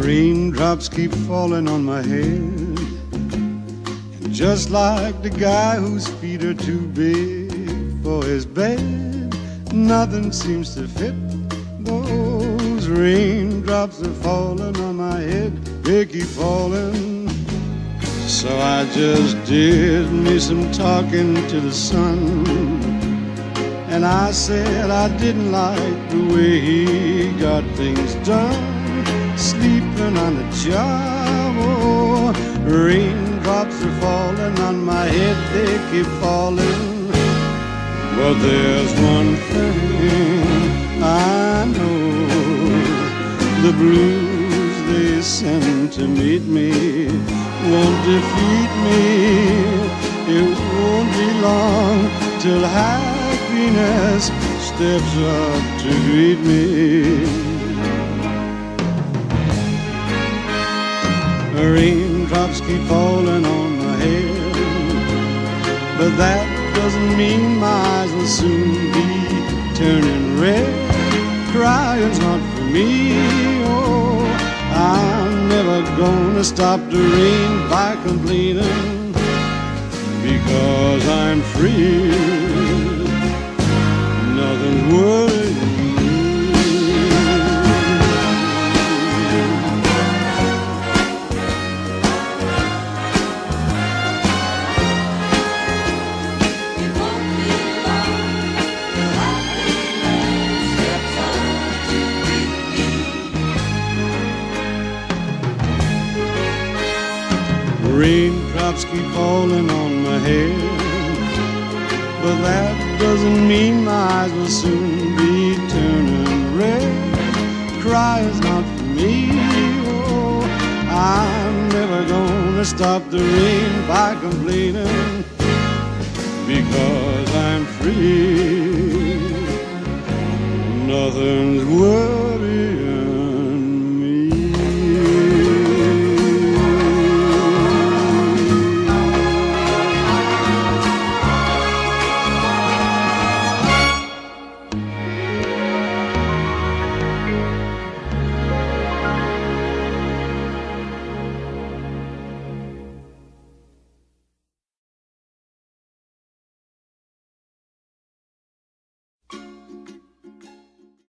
Raindrops keep falling on my head, and just like the guy whose feet are too big for his bed, nothing seems to fit. Those raindrops are falling on my head, they keep falling. So I just did me some talking to the sun, and I said I didn't like the way he got things done, sleeping on the job. Oh, raindrops are falling on my head, they keep falling. But there's one thing I know, the blues they send to meet me won't defeat me. It won't be long till happiness steps up to greet me. Raindrops keep falling on my head, but that doesn't mean my eyes will soon be turning red. Crying's not for me. Oh, I'm never gonna stop the rain by complaining, because I'm free. Nothing's worrying me. Raindrops keep falling on my head, but that doesn't mean my eyes will soon be turning red. Crying's not for me. Oh, I'm never gonna stop the rain by complaining, because I'm free. Nothing's worth